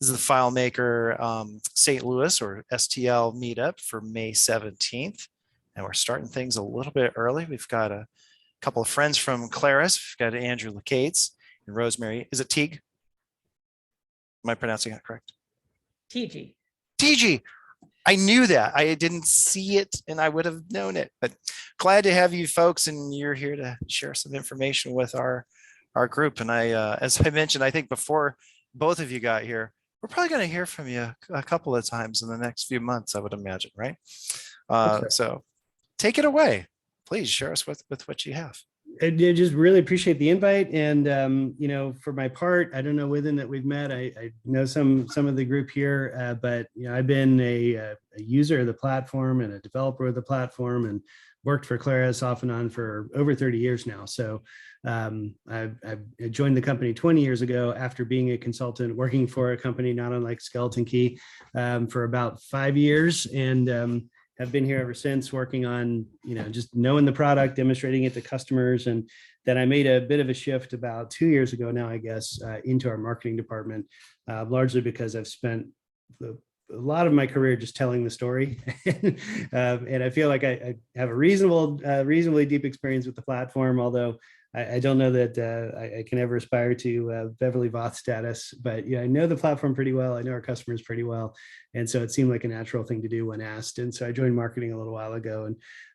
This is the FileMaker St. Louis or STL meetup for May 17th. And we're starting things a little bit early. We've got a couple of friends from Claris. We've got Andrew Lecates and Rosemary. Is it Tietge? Am I pronouncing that correct? Tietge. Tietge. I knew that. I didn't see it and I would have known it, but glad to have you folks, and you're here to share some information with our group. And as I mentioned, I think before both of you got here, we're probably going to hear from you a couple of times in the next few months, I would imagine, right? So take it away. Please share us with what you have. I just really appreciate the invite. And, you know, for my part, I don't know within that we've met. I know some of the group here, but, you know, I've been a user of the platform and a developer of the platform and worked for Claris off and on for over 30 years now. So I joined the company 20 years ago after being a consultant working for a company not unlike Skeleton Key for about 5 years. And have been here ever since, working on, you know, just knowing the product, demonstrating it to customers. And then I made a bit of a shift about 2 years ago now, I guess, into our marketing department, largely because I've spent a lot of my career just telling the story. And I feel like I have a reasonably deep experience with the platform, although I don't know that I can ever aspire to Beverly Voth status, but yeah, I know the platform pretty well. I know our customers pretty well. And so it seemed like a natural thing to do when asked. And so I joined marketing a little while ago.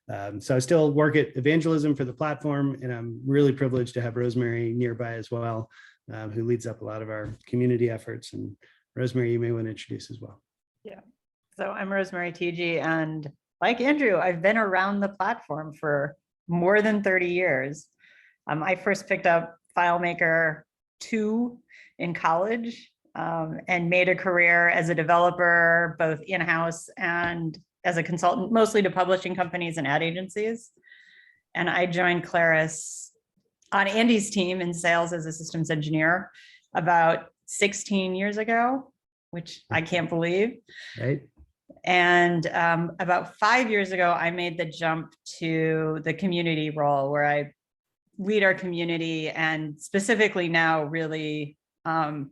And so I still work at evangelism for the platform, and I'm really privileged to have Rosemary nearby as well, who leads up a lot of our community efforts. And Rosemary, you may want to introduce as well. Yeah. So I'm Rosemary Tietge, and like Andrew, I've been around the platform for more than 30 years. I first picked up FileMaker 2 in college and made a career as a developer, both in-house and as a consultant, mostly to publishing companies and ad agencies. And I joined Claris on Andy's team in sales as a systems engineer about 16 years ago, which I can't believe. Right. And about 5 years ago, I made the jump to the community role where I lead our community and specifically now really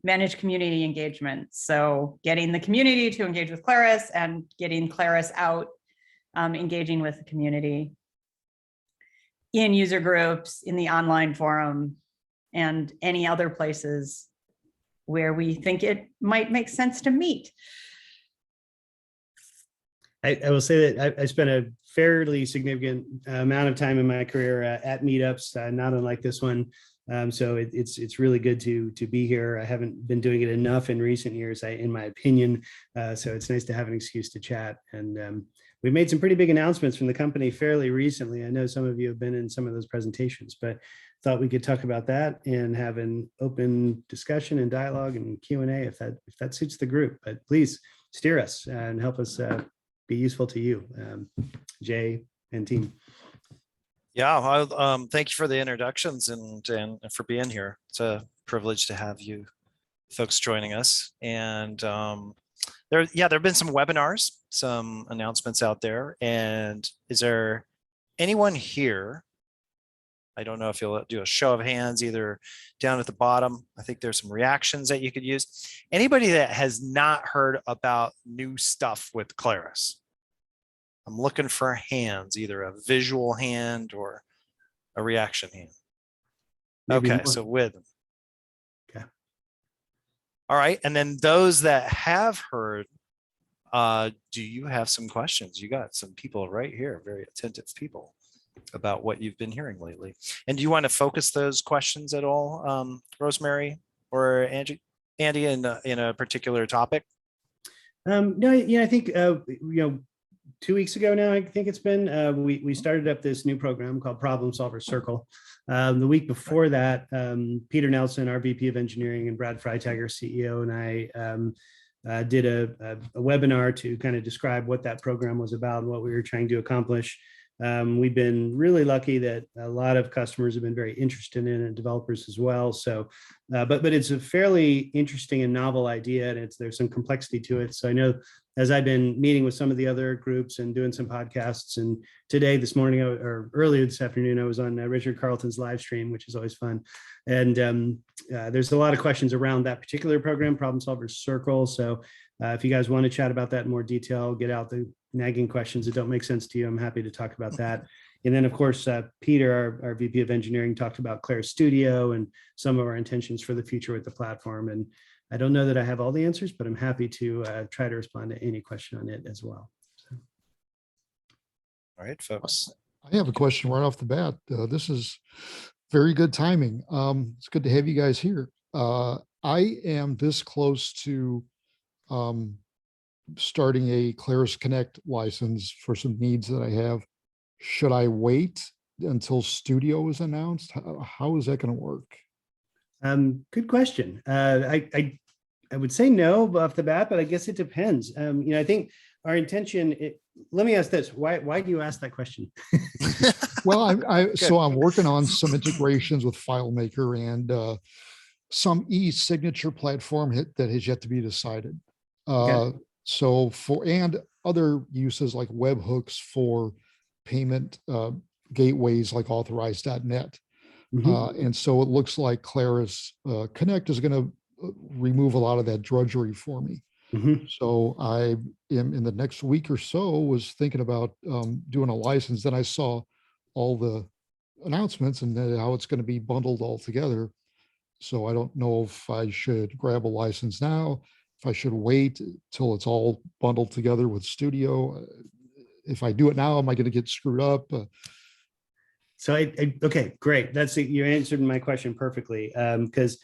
manage community engagement. So getting the community to engage with Claris and getting Claris out, engaging with the community in user groups, in the online forum, and any other places where we think it might make sense to meet. I will say that I spent a fairly significant amount of time in my career at meetups, not unlike this one. So it's really good to be here. I haven't been doing it enough in recent years, in my opinion. So it's nice to have an excuse to chat. And we've made some pretty big announcements from the company fairly recently. I know some of you have been in some of those presentations, but thought we could talk about that and have an open discussion and dialogue and Q&A if that suits the group. But please steer us and help us be useful to you, Jay and team. Yeah, thank you for the introductions and for being here. It's a privilege to have you folks joining us. And there have been some webinars, some announcements out there. And is there anyone here? I don't know if you'll do a show of hands either down at the bottom. I think there's some reactions that you could use. Anybody that has not heard about new stuff with Claris? I'm looking for hands, either a visual hand or a reaction hand. Maybe okay, more. So with them. Okay. All right, and then those that have heard, do you have some questions? You got some people right here, very attentive people, about what you've been hearing lately. And do you want to focus those questions at all, Rosemary or Andy, in a particular topic? No, yeah, I think 2 weeks ago now, I think it's been, we started up this new program called Problem Solver Circle. The week before that, Peter Nelson, our VP of Engineering, and Brad Freitag, CEO, and I did a webinar to kind of describe what that program was about and what we were trying to accomplish. We've been really lucky that a lot of customers have been very interested in it, and developers as well. So But it's a fairly interesting and novel idea, and there's some complexity to it. So I know as I've been meeting with some of the other groups and doing some podcasts, and today, this morning, or earlier this afternoon, I was on Richard Carlton's live stream, which is always fun. And there's a lot of questions around that particular program, Problem Solver Circle. So if you guys want to chat about that in more detail, get out the nagging questions that don't make sense to you, I'm happy to talk about that. And then, of course, Peter, our VP of Engineering, talked about Claris Studio and some of our intentions for the future with the platform. And I don't know that I have all the answers, but I'm happy to try to respond to any question on it as well. So. All right, folks. I have a question right off the bat. This is very good timing. It's good to have you guys here. I am this close to starting a Claris Connect license for some needs that I have. Should I wait until Studio is announced? How is that going to work? Good question. I would say no off the bat, but I guess it depends. I think our intention. Let me ask this: Why do you ask that question? Well, so I'm working on some integrations with FileMaker and some e-signature platform that has yet to be decided. Okay. So and other uses like webhooks for payment gateways like authorized.net. Mm-hmm. And so it looks like Claris Connect is going to remove a lot of that drudgery for me. Mm-hmm. So I am in the next week or so was thinking about doing a license. Then I saw all the announcements and how it's going to be bundled all together. So I don't know if I should grab a license now, if I should wait till it's all bundled together with Studio. If I do it now, am I going to get screwed up? So okay, great. You answered my question perfectly. Because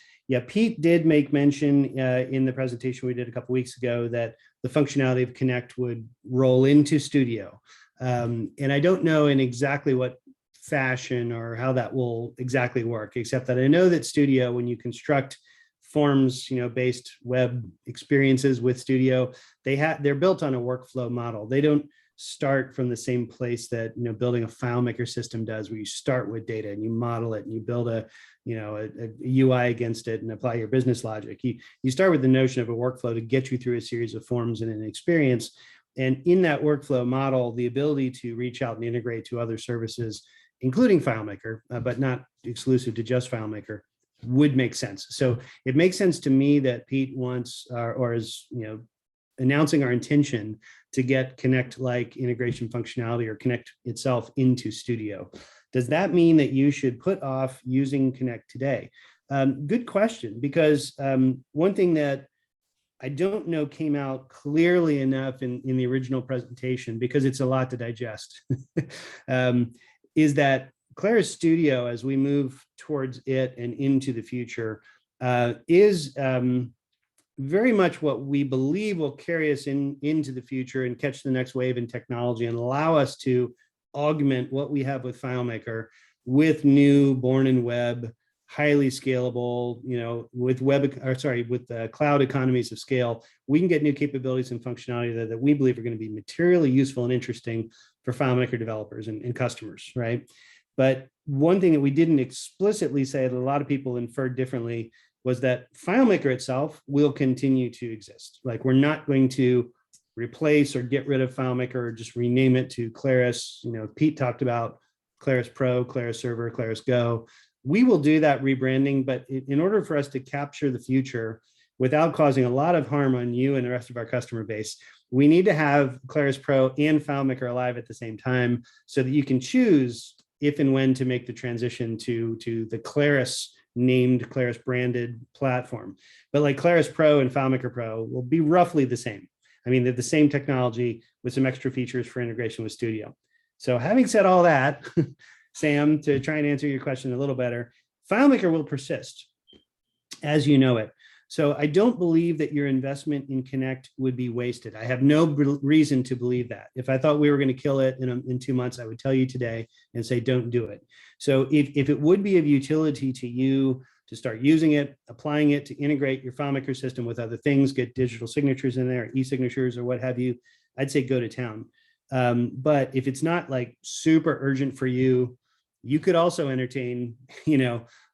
Pete did make mention in the presentation we did a couple weeks ago that the functionality of Connect would roll into Studio. And I don't know in exactly what fashion or how that will exactly work, except that I know that Studio, when you construct forms, based web experiences with Studio, they're built on a workflow model. They don't start from the same place that building a FileMaker system does, where you start with data and you model it and you build a UI against it and apply your business logic. You start with the notion of a workflow to get you through a series of forms and an experience. And in that workflow model, the ability to reach out and integrate to other services, including FileMaker, but not exclusive to just FileMaker, would make sense. So it makes sense to me that Pete wants or is announcing our intention to get Connect-like integration functionality or Connect itself into Studio. Does that mean that you should put off using Connect today? Good question, because one thing that I don't know came out clearly enough in the original presentation, because it's a lot to digest, is that Claris Studio, as we move towards it and into the future, is very much what we believe will carry us into the future and catch the next wave in technology and allow us to augment what we have with FileMaker with new born in web, highly scalable, with cloud economies of scale. We can get new capabilities and functionality that we believe are going to be materially useful and interesting for FileMaker developers and customers, right? But one thing that we didn't explicitly say that a lot of people inferred differently was that FileMaker itself will continue to exist. Like, we're not going to replace or get rid of FileMaker or just rename it to Claris. Pete talked about Claris Pro, Claris Server, Claris Go. We will do that rebranding, but in order for us to capture the future without causing a lot of harm on you and the rest of our customer base, we need to have Claris Pro and FileMaker alive at the same time so that you can choose if and when to make the transition to the Claris named, Claris branded platform. But like Claris Pro and FileMaker Pro will be roughly the same. I mean, they're the same technology with some extra features for integration with Studio. So having said all that, Sam, to try and answer your question a little better, FileMaker will persist as you know it. So I don't believe that your investment in Connect would be wasted. I have no reason to believe that. If I thought we were going to kill it in 2 months, I would tell you today and say, don't do it. So if it would be of utility to you to start using it, applying it to integrate your FileMaker system with other things, get digital signatures in there, e-signatures or what have you, I'd say go to town. But if it's not like super urgent for you, you could also entertain,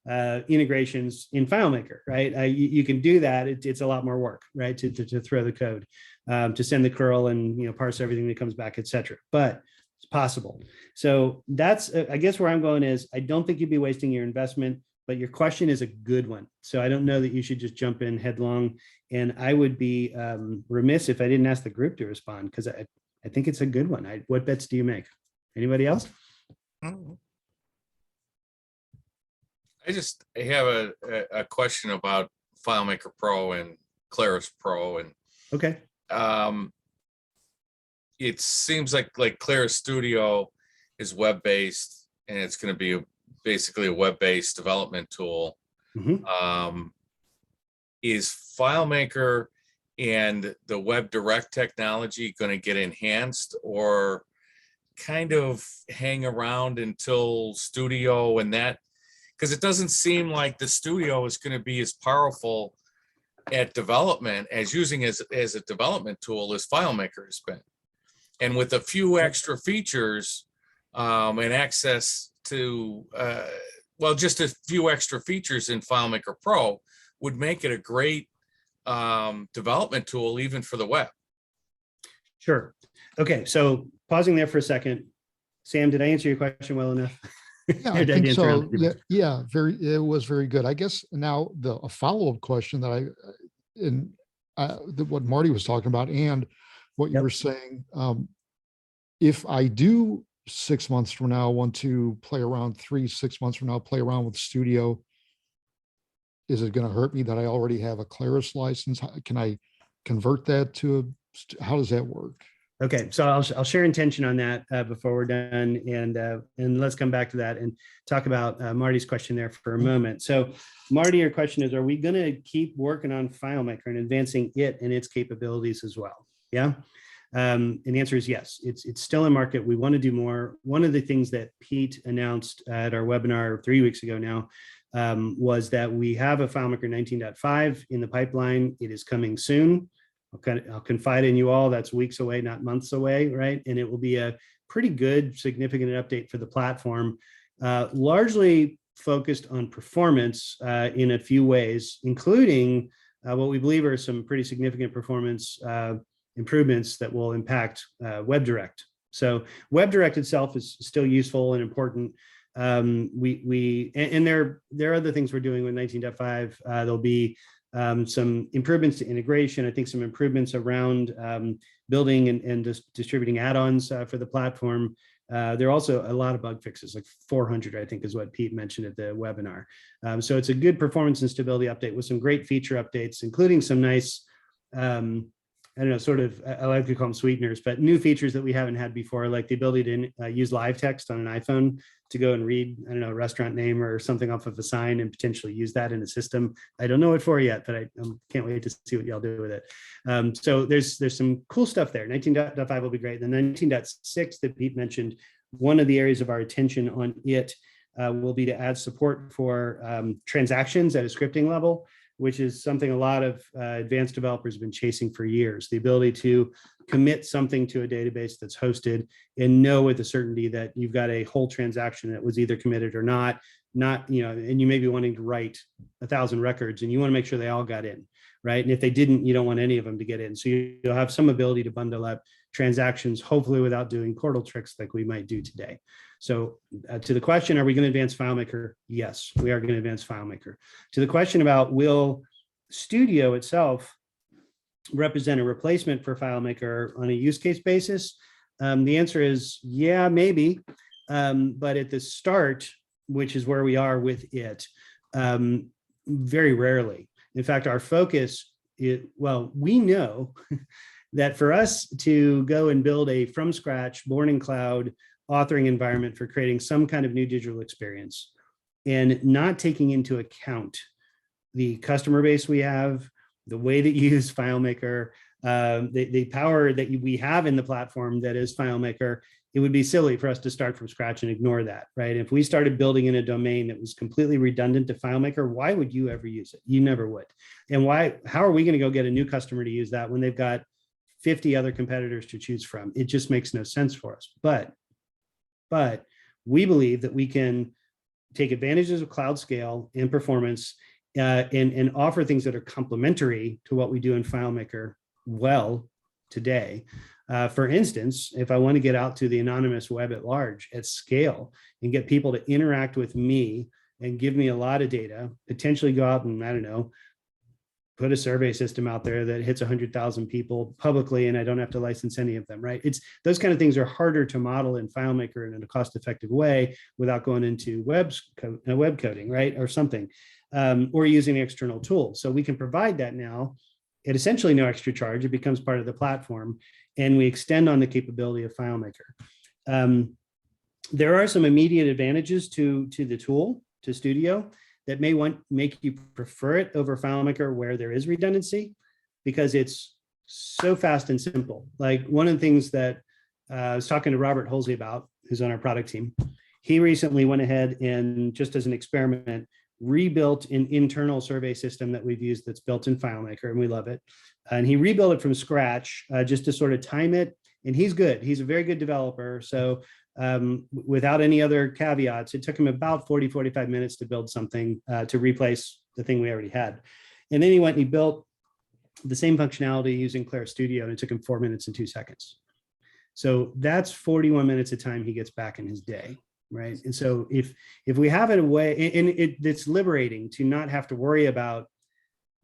integrations in FileMaker, right? You can do that. It's a lot more work, right? To throw the code, to send the curl and parse everything that comes back, etc. But it's possible. So that's I guess where I'm going is I don't think you'd be wasting your investment, but your question is a good one. So I don't know that you should just jump in headlong. And I would be remiss if I didn't ask the group to respond, because I think it's a good one. What bets do you make? Anybody else? I have a question about FileMaker Pro and Claris Pro, and Okay. it seems like Claris Studio is web-based, and it's going to be basically a web-based development tool. Mhm. Is FileMaker and the Web Direct technology going to get enhanced, or kind of hang around until Studio and that? Because it doesn't seem like the Studio is going to be as powerful at development as using as a development tool as FileMaker has been. And with a few extra features and access to, well, just a few extra features in FileMaker Pro would make it a great development tool, even for the web. Sure. Okay. So pausing there for a second. Sam, did I answer your question well enough? Yeah, Or I did think answer so. around the Yeah, it was very good. I guess now a follow-up question that what Marty was talking about and what you Yep. were saying, if I do 6 months from now want to play around, 6 months from now, play around with Studio, is it going to hurt me that I already have a Claris license? Can I convert that to how does that work? Okay, so I'll share intention on that before we're done, and let's come back to that and talk about Marty's question there for a moment. So, Marty, your question is: are we going to keep working on FileMaker and advancing it and its capabilities as well? Yeah, and the answer is yes. It's still in market. We want to do more. One of the things that Pete announced at our webinar 3 weeks ago now was that we have a FileMaker 19.5 in the pipeline. It is coming soon. I'll confide in you all, that's weeks away, not months away, right? And it will be a pretty good, significant update for the platform, largely focused on performance in a few ways, including what we believe are some pretty significant performance improvements that will impact Web Direct. So Web Direct itself is still useful and important. There are other things we're doing with 19.5. There'll be some improvements to integration. I think some improvements around building and distributing add-ons for the platform. There are also a lot of bug fixes, like 400, I think is what Pete mentioned at the webinar. So it's a good performance and stability update with some great feature updates, including some nice, I don't know, sort of, I like to call them sweeteners, but new features that we haven't had before, like the ability to use live text on an iPhone to go and read, I don't know, a restaurant name or something off of a sign and potentially use that in a system. I don't know what for yet, but I can't wait to see what y'all do with it. So there's some cool stuff there. 19.5 will be great. And then 19.6 that Pete mentioned, one of the areas of our attention on it will be to add support for transactions at a scripting level, which is something a lot of advanced developers have been chasing for years. The ability to commit something to a database that's hosted and know with a certainty that you've got a whole transaction that was either committed or not, and you may be wanting to write 1,000 records and you want to make sure they all got in, right? And if they didn't, you don't want any of them to get in. So you'll have some ability to bundle up transactions, hopefully without doing portal tricks like we might do today. So to the question, are we going to advance FileMaker? Yes, we are going to advance FileMaker. To the question about will Studio itself represent a replacement for FileMaker on a use case basis? The answer is yeah, maybe. But at the start, which is where we are with it, very rarely. In fact, our focus we know that for us to go and build a from scratch, born in cloud authoring environment for creating some kind of new digital experience and not taking into account the customer base we have, the way that you use FileMaker, the power that we have in the platform that is FileMaker, it would be silly for us to start from scratch and ignore that, right? If we started building in a domain that was completely redundant to FileMaker, why would you ever use it? You never would. And how are we going to go get a new customer to use that when they've got 50 other competitors to choose from? It just makes no sense for us. But we believe that we can take advantages of cloud scale and performance, and offer things that are complementary to what we do in FileMaker well today. For instance, if I want to get out to the anonymous web at large at scale and get people to interact with me and give me a lot of data, potentially go out and, I don't know, put a survey system out there that hits 100,000 people publicly, and I don't have to license any of them, right? It's those kind of things are harder to model in FileMaker in a cost-effective way without going into web coding, right? Or something, or using external tools. So we can provide that now at essentially no extra charge. It becomes part of the platform, and we extend on the capability of FileMaker. There are some immediate advantages to the tool, to Studio, that may make you prefer it over FileMaker where there is redundancy, because it's so fast and simple. Like one of the things that I was talking to Robert Holsey about, who's on our product team, he recently went ahead and, just as an experiment, rebuilt an internal survey system that we've used that's built in FileMaker, and we love it. And he rebuilt it from scratch just to sort of time it. And he's good. He's a very good developer. So without any other caveats, it took him about 45 minutes to build something to replace the thing we already had. And then he went and he built the same functionality using Claris Studio, and it took him 4 minutes and 2 seconds. So that's 41 minutes of time he gets back in his day, right? And so if we have it a way, and it's liberating to not have to worry about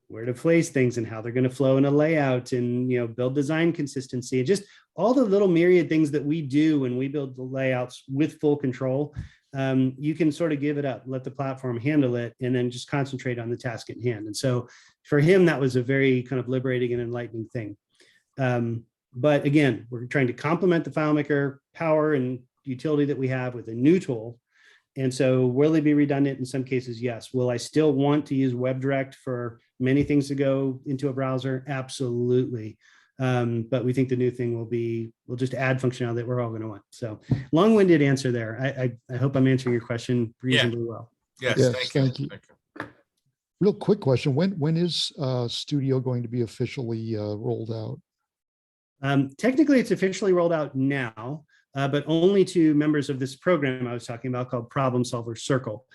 where to place things and how they're going to flow in a layout, and build design consistency, and just all the little myriad things that we do when we build the layouts with full control. You can sort of give it up, let the platform handle it, and then just concentrate on the task at hand. And so for him, that was a very kind of liberating and enlightening thing. But again, we're trying to complement the FileMaker power and utility that we have with a new tool. And so will they be redundant? In some cases, yes. Will I still want to use WebDirect for many things to go into a browser? Absolutely. But we think the new thing will just add functionality that we're all going to want. So long-winded answer there. I hope I'm answering your question reasonably well. Yes, Yes, thank you. thank you. Real quick question. When is Studio going to be officially rolled out? Technically, it's officially rolled out now, but only to members of this program I was talking about called Problem Solver Circle.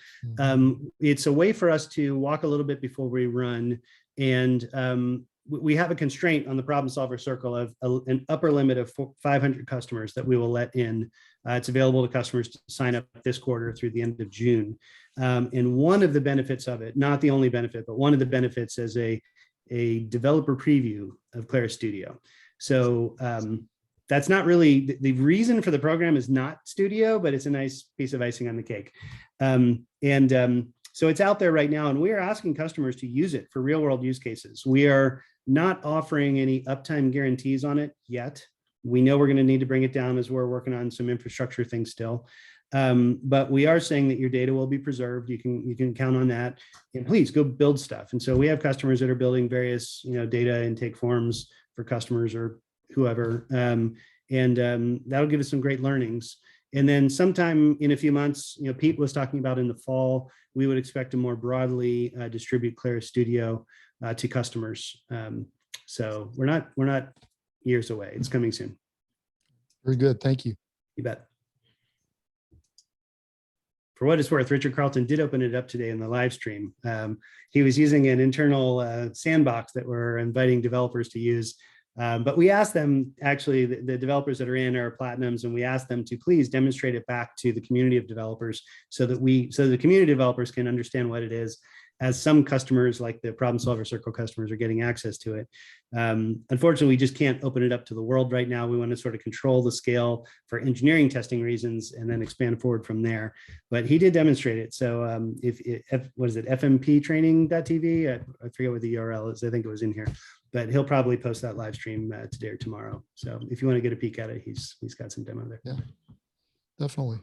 It's a way for us to walk a little bit before we run, and we have a constraint on the Problem Solver Circle of an upper limit of 500 customers that we will let in. It's available to customers to sign up this quarter through the end of June. And one of the benefits of it, not the only benefit, but one of the benefits is a developer preview of Claris Studio. So that's not really the reason for the program is not Studio, but it's a nice piece of icing on the cake. So it's out there right now, and we are asking customers to use it for real world use cases. We are not offering any uptime guarantees on it yet. We know we're going to need to bring it down as we're working on some infrastructure things still. But we are saying that your data will be preserved. You can count on that, and please go build stuff. And so we have customers that are building various data intake forms for customers or whoever, and that'll give us some great learnings. And then sometime in a few months, Pete was talking about in the fall, we would expect to more broadly distribute Claris Studio to customers. So we're not years away. It's coming soon. Very good. Thank you. You bet. For what it's worth, Richard Carlton did open it up today in the live stream. He was using an internal sandbox that we're inviting developers to use. But we asked them, actually, the developers that are in are platinums, and we asked them to please demonstrate it back to the community of developers so that the community developers can understand what it is, as some customers, like the Problem Solver Circle customers, are getting access to it. Unfortunately, we just can't open it up to the world right now. We want to sort of control the scale for engineering testing reasons and then expand forward from there. But he did demonstrate it. So what is it, fmptraining.tv? I forget what the URL is. I think it was in here. But he'll probably post that live stream today or tomorrow. So if you want to get a peek at it, he's got some demo there. Yeah, definitely.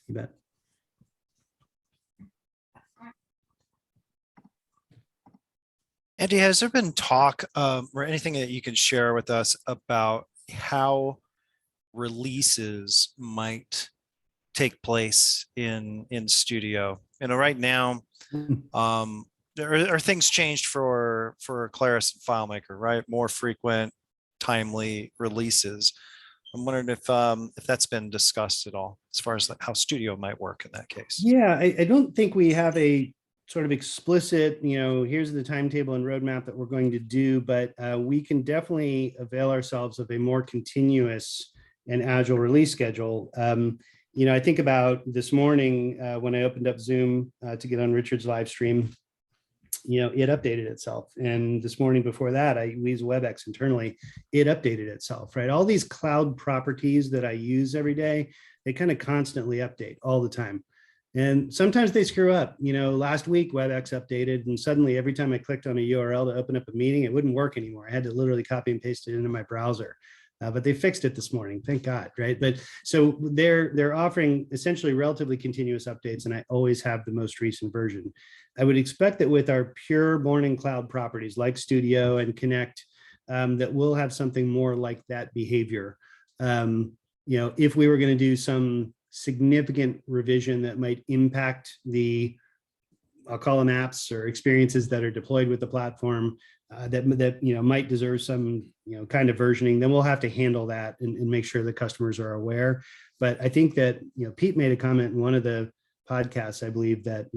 You bet. Andy, has there been talk or anything that you can share with us about how releases might take place in Studio? Right now, are things changed for Claris and FileMaker, right? More frequent, timely releases. I'm wondering if that's been discussed at all. as far as like how Studio might work in that case. Yeah, I don't think we have a sort of explicit, here's the timetable and roadmap that we're going to do, but we can definitely avail ourselves of a more continuous and agile release schedule. I think about this morning when I opened up Zoom to get on Richard's live stream, it updated itself. And this morning before that, we use WebEx internally, it updated itself, right? All these cloud properties that I use every day, they kind of constantly update all the time. And sometimes they screw up. Last week WebEx updated and suddenly every time I clicked on a URL to open up a meeting, it wouldn't work anymore. I had to literally copy and paste it into my browser. But they fixed it this morning, thank God, right? But so they're offering essentially relatively continuous updates, and I always have the most recent version. I would expect that with our pure born-in cloud properties like Studio and Connect, that we'll have something more like that behavior. If we were going to do some significant revision that might impact I'll call them apps or experiences that are deployed with the platform, that might deserve some kind of versioning, then we'll have to handle that and make sure the customers are aware. But I think that Pete made a comment in one of the podcasts, I believe, that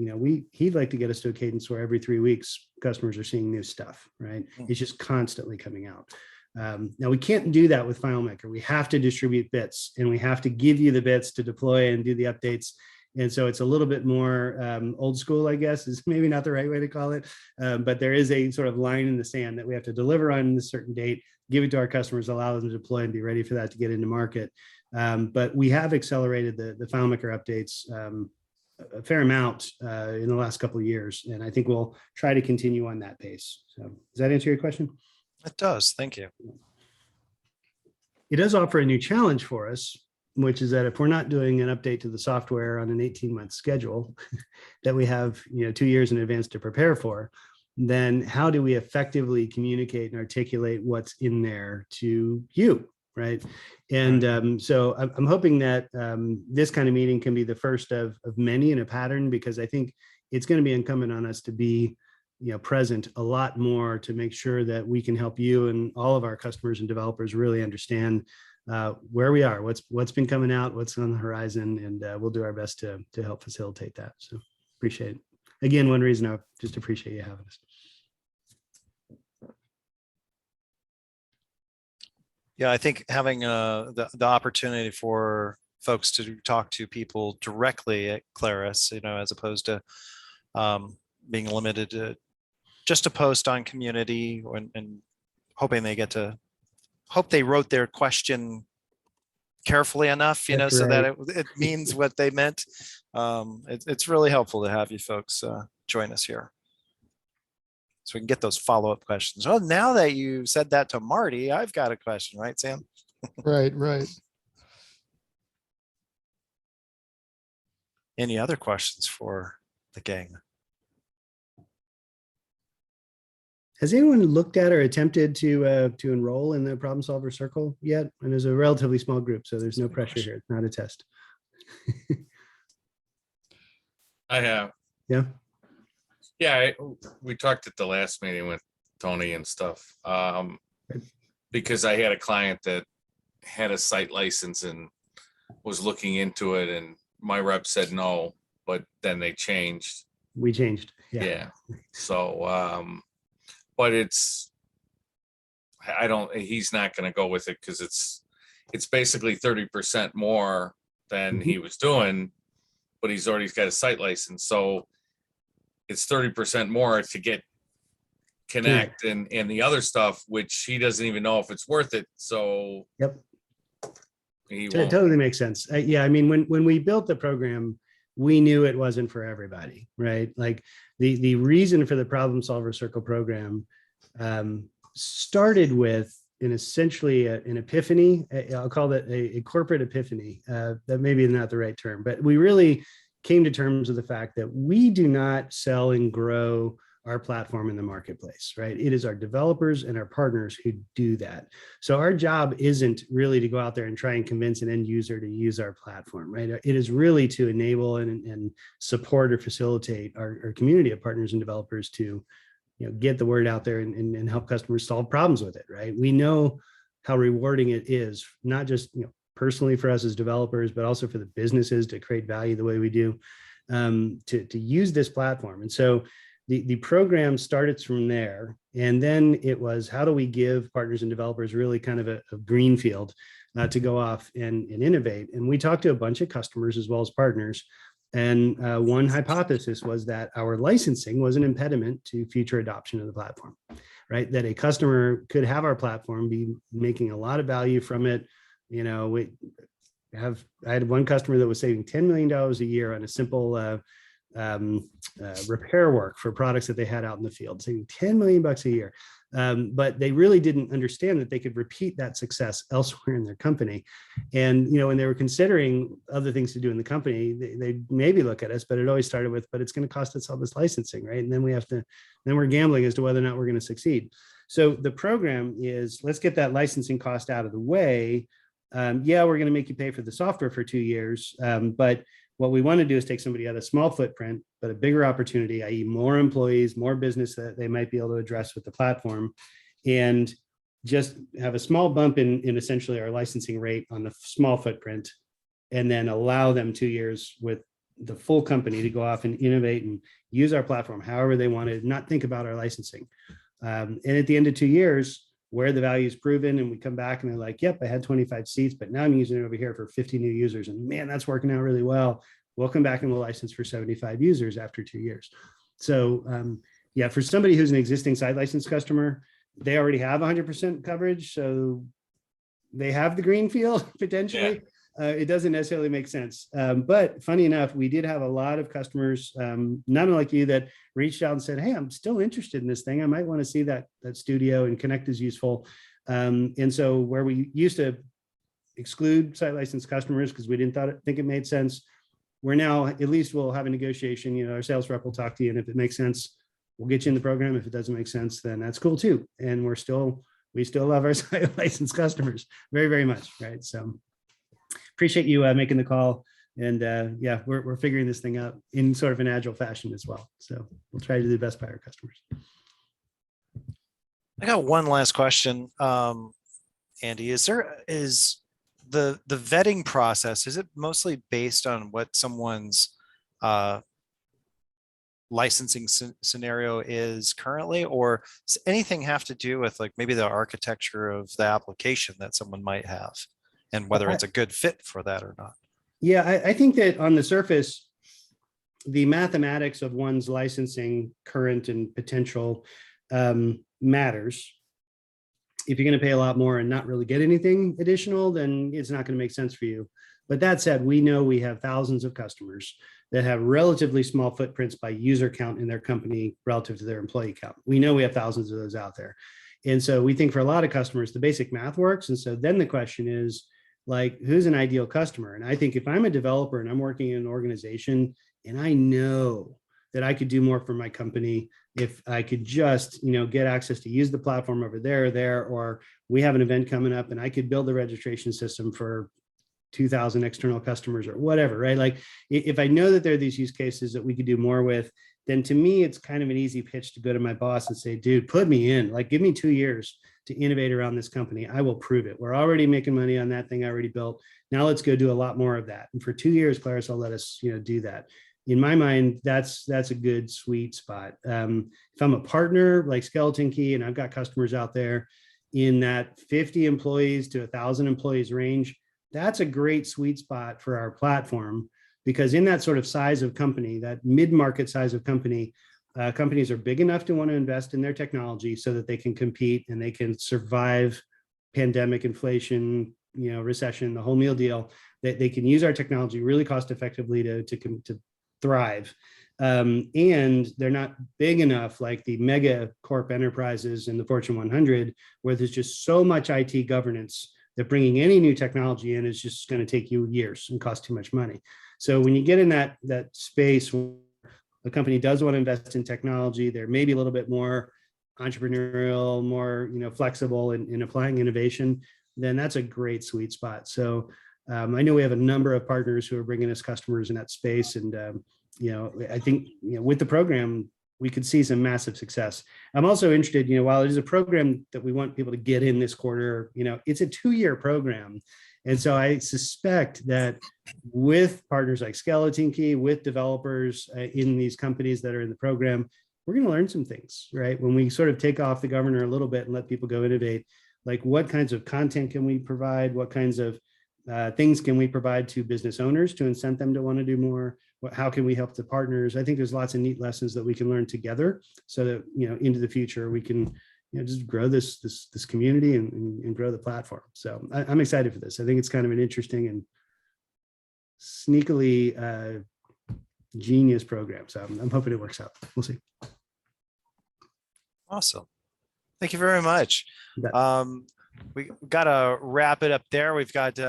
he'd like to get us to a cadence where every 3 weeks customers are seeing new stuff, right? It's just constantly coming out. Now we can't do that with FileMaker. We have to distribute bits, and we have to give you the bits to deploy and do the updates. And so it's a little bit more old school, I guess, is maybe not the right way to call it. But there is a sort of line in the sand that we have to deliver on a certain date, give it to our customers, allow them to deploy and be ready for that to get into market. But we have accelerated the FileMaker updates a fair amount in the last couple of years. And I think we'll try to continue on that pace. So does that answer your question? It does. Thank you. It does offer a new challenge for us, which is that if we're not doing an update to the software on an 18-month schedule that we have 2 years in advance to prepare for, then how do we effectively communicate and articulate what's in there to you, right? And so I'm hoping that this kind of meeting can be the first of many in a pattern, because I think it's going to be incumbent on us to be present a lot more to make sure that we can help you and all of our customers and developers really understand where we are, what's been coming out, what's on the horizon, and we'll do our best to help facilitate that. So appreciate it. Again, one reason I just appreciate you having us. Yeah, I think having the opportunity for folks to talk to people directly at Claris, as opposed to being limited to just a post on community and hoping they wrote their question carefully enough, That's so right. that it means what they meant. It's really helpful to have you folks join us here, so we can get those follow-up questions. Oh, now that you said that to Marty, I've got a question, right, Sam? Right. Any other questions for the gang? Has anyone looked at or attempted to enroll in the Problem Solver Circle yet? And there's a relatively small group, so there's no pressure here. It's not a test. I have. Yeah. Yeah, we talked at the last meeting with Tony and stuff. Because I had a client that had a site license and was looking into it, and my rep said no, but then they changed. We changed. Yeah. So, but he's not going to go with it because it's basically 30% more than he was doing, but he's already got a site license. So it's 30% more to get Connect and the other stuff, which he doesn't even know if it's worth it. So Yep. He It won't. totally makes sense. Yeah, I mean, when we built the program, we knew it wasn't for everybody, right? Like the reason for the Problem Solver Circle program started with essentially an epiphany. I'll call it a corporate epiphany. That maybe is not the right term, but we really came to terms with the fact that we do not sell and grow our platform in the marketplace, right? It is our developers and our partners who do that. So our job isn't really to go out there and try and convince an end user to use our platform, right? It is really to enable and support or facilitate our community of partners and developers to, get the word out there and help customers solve problems with it, right? We know how rewarding it is, not just, personally for us as developers, but also for the businesses to create value the way we do, to use this platform. And so the program started from there. And then it was, how do we give partners and developers really kind of a green field to go off and innovate? And we talked to a bunch of customers as well as partners. And one hypothesis was that our licensing was an impediment to future adoption of the platform, right? That a customer could have our platform, be making a lot of value from it. You know, I had one customer that was saving $10 million a year on a simple repair work for products that they had out in the field, saving $10 million a year. But they really didn't understand that they could repeat that success elsewhere in their company. And, you know, when they were considering other things to do in the company, they maybe look at us, but it always started with, but it's going to cost us all this licensing, right? And then we're gambling as to whether or not we're going to succeed. So the program is, let's get that licensing cost out of the way. Yeah, we're going to make you pay for the software for 2 years. But what we want to do is take somebody at a small footprint, but a bigger opportunity, i.e. more employees, more business that they might be able to address with the platform, and just have a small bump in essentially our licensing rate on the small footprint, and then allow them 2 years with the full company to go off and innovate and use our platform however they want to, not think about our licensing. And at the end of 2 years, where the value is proven, and we come back and they're like, yep, I had 25 seats, but now I'm using it over here for 50 new users. And man, that's working out really well. We'll come back and we'll license for 75 users after 2 years. So yeah, for somebody who's an existing side license customer, they already have 100% coverage. So they have the green field potentially. It doesn't necessarily make sense. But funny enough, we did have a lot of customers, not unlike you, that reached out and said, hey, I'm still interested in this thing. I might want to see that studio, and Connect is useful. And so where we used to exclude site license customers because we didn't think it made sense, we're now, at least we'll have a negotiation. You know, our sales rep will talk to you, and if it makes sense, we'll get you in the program. If it doesn't make sense, then that's cool too. And we still love our site license customers very, very much, right? So appreciate you making the call. And yeah, we're figuring this thing out in sort of an agile fashion as well. So we'll try to do the best by our customers. I got one last question. Andy, is the vetting process, is it mostly based on what someone's licensing scenario is currently, or does anything have to do with like maybe the architecture of the application that someone might have, and whether it's a good fit for that or not? Yeah, I think that on the surface, the mathematics of one's licensing current and potential matters. If you're going to pay a lot more and not really get anything additional, then it's not going to make sense for you. But that said, we know we have thousands of customers that have relatively small footprints by user count in their company relative to their employee count. We know we have thousands of those out there. And so we think for a lot of customers, the basic math works. And so then the question is, like, who's an ideal customer? And I think if I'm a developer and I'm working in an organization and I know that I could do more for my company if I could just, you know, get access to use the platform over there, or we have an event coming up and I could build the registration system for 2,000 external customers or whatever, right? Like if I know that there are these use cases that we could do more with, then to me, it's kind of an easy pitch to go to my boss and say, dude, put me in, like, give me 2 years to innovate around this company. I will prove it. We're already making money on that thing I already built. Now let's go do a lot more of that. And for 2 years, Claris will let us, you know, do that. In my mind, that's a good sweet spot. If I'm a partner like Skeleton Key and I've got customers out there in that 50 employees to 1,000 employees range, that's a great sweet spot for our platform, because in that sort of size of company, that mid-market size of company, companies are big enough to want to invest in their technology so that they can compete and they can survive pandemic, inflation, you know, recession, the whole meal deal. That they can use our technology really cost effectively to thrive. And they're not big enough like the mega corp enterprises in the Fortune 100, where there's just so much IT governance that bringing any new technology in is just going to take you years and cost too much money. So when you get in that space where the company does want to invest in technology, they're maybe a little bit more entrepreneurial, more, you know, flexible in applying innovation, then that's a great sweet spot. So I know we have a number of partners who are bringing us customers in that space. And, you know, I think, you know, with the program, we could see some massive success. I'm also interested, while it is a program that we want people to get in this quarter, it's a 2-year program. And so I suspect that with partners like Skeleton Key, with developers in these companies that are in the program, we're going to learn some things, right? When we sort of take off the governor a little bit and let people go innovate, like what kinds of content can we provide? What kinds of things can we provide to business owners to incent them to want to do more? How can we help the partners? I think there's lots of neat lessons that we can learn together so that, into the future, we can just grow this community and grow the platform. So I'm excited for this. I think it's kind of an interesting and sneakily genius program. So I'm hoping it works out. We'll see. Awesome. Thank you very much. You bet. We got to wrap it up there. We've got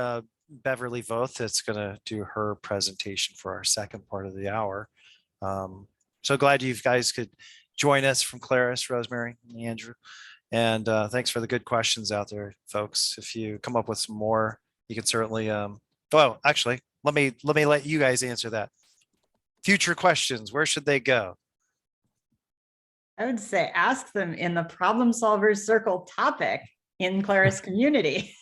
Beverly Voth that's going to do her presentation for our second part of the hour. So glad you guys could join us from Claris, Rosemary, and Andrew. And thanks for the good questions out there, folks. If you come up with some more, you can certainly, well, actually, let me let you guys answer that. Future questions, where should they go? I would say ask them in the problem solvers circle topic in Claris community.